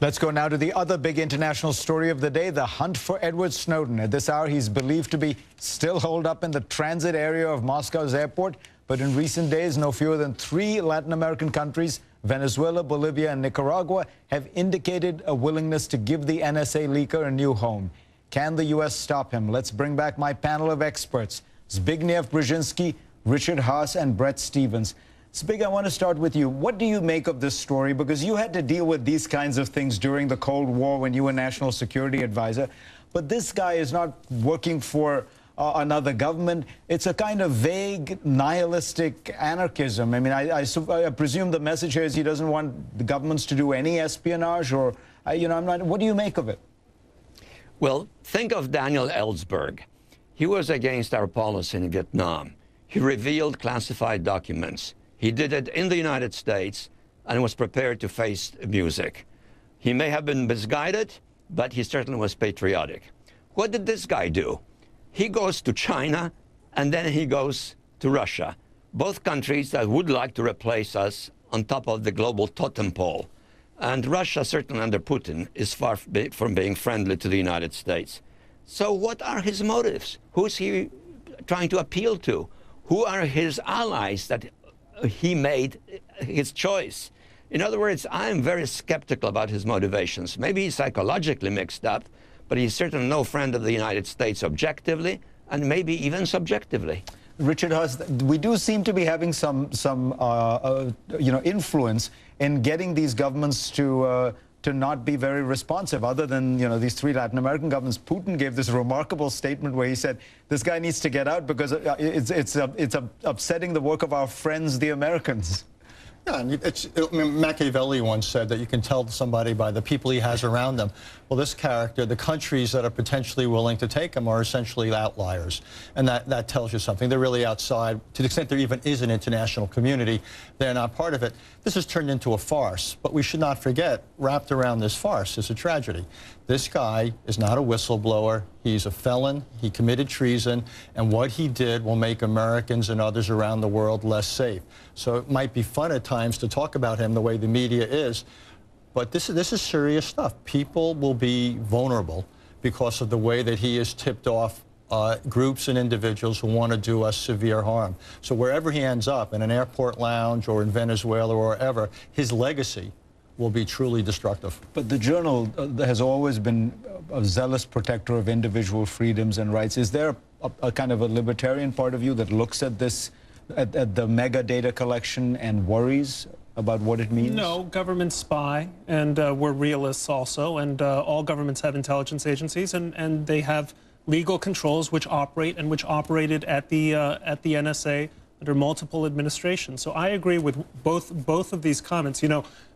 Let's go now to the other big international story of the day, the hunt for Edward Snowden. At this hour, he's believed to be still holed up in the transit area of Moscow's airport. But in recent days, no fewer than 3 Latin American countries, Venezuela, Bolivia, and Nicaragua, have indicated a willingness to give the NSA leaker a new home. Can the U.S. stop him? Let's bring back my panel of experts, Zbigniew Brzezinski, Richard Haass, and Bret Stephens. Zbig, I want to start with you. What do you make of this story? Because you had to deal with these kinds of things during the Cold War when you were National Security Advisor. But this guy is not working for another government. It's a kind of vague, nihilistic anarchism. I mean, I presume the message here is he doesn't want the governments to do any espionage, or, what do you make of it? Well, think of Daniel Ellsberg. He was against our policy in Vietnam. He revealed classified documents. He did it in the United States and was prepared to face music. He may have been misguided, but he certainly was patriotic. What did this guy do? He goes to China, and then he goes to Russia, both countries that would like to replace us on top of the global totem pole. And Russia, certainly under Putin, is far from being friendly to the United States. So what are his motives? Who's he trying to appeal to? Who are his allies that he made his choice? In other words, I am very skeptical about his motivations. Maybe he's psychologically mixed up, but he's certainly no friend of the United States objectively, and maybe even subjectively. Richard Haass, we do seem to be having some influence in getting these governments to not be very responsive, other than, these 3 Latin American governments. Putin gave this remarkable statement where he said, this guy needs to get out because it's upsetting the work of our friends, the Americans. Yeah, and Machiavelli once said that you can tell somebody by the people he has around them. Well, this character, the countries that are potentially willing to take him are essentially outliers. And that tells you something. They're really outside. To the extent there even is an international community, they're not part of it. This has turned into a farce. But we should not forget, wrapped around this farce is a tragedy. This guy is not a whistleblower. He's a felon. He committed treason. And what he did will make Americans and others around the world less safe. So it might be fun at times to talk about him the way the media is. But this is serious stuff. People will be vulnerable because of the way that he has tipped off groups and individuals who want to do us severe harm. So wherever he ends up, in an airport lounge or in Venezuela or wherever, his legacy will be truly destructive. But the Journal has always been a zealous protector of individual freedoms and rights. Is there a kind of a libertarian part of you that looks at this, at the mega data collection, and worries about what it means? No, governments spy, and we're realists also, and all governments have intelligence agencies, and they have legal controls which operate and which operated at the NSA under multiple administrations. So I agree with both of these comments.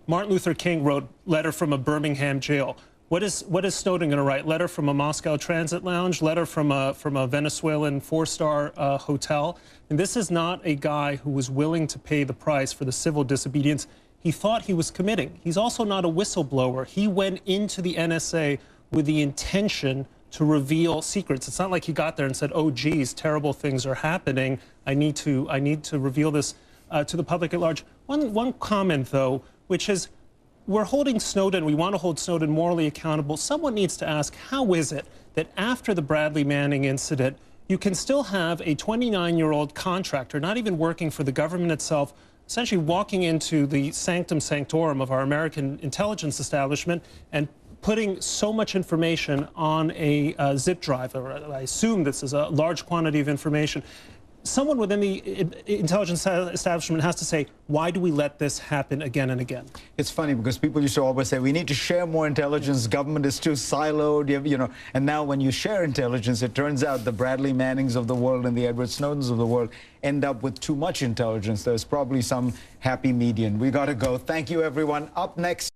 Martin Luther King wrote "Letter from a Birmingham Jail." What is Snowden going to write? Letter from a Moscow transit lounge? Letter from a Venezuelan 4-star hotel? And this is not a guy who was willing to pay the price for the civil disobedience he thought he was committing. He's also not a whistleblower. He went into the NSA with the intention to reveal secrets. It's not like he got there and said, "Oh, geez, terrible things are happening. I need to reveal this to the public at large." One comment, though, which is, we're holding Snowden, we want to hold Snowden morally accountable. Someone needs to ask, how is it that after the Bradley Manning incident, you can still have a 29-year-old contractor, not even working for the government itself, essentially walking into the sanctum sanctorum of our American intelligence establishment and putting so much information on a zip drive, or I assume this is a large quantity of information. Someone within the intelligence establishment has to say, why do we let this happen again and again? It's funny because people used to always say, we need to share more intelligence, government is too siloed, and now when you share intelligence, it turns out the Bradley Mannings of the world and the Edward Snowdens of the world end up with too much intelligence. There's probably some happy median. We got to go. Thank you, everyone. Up next.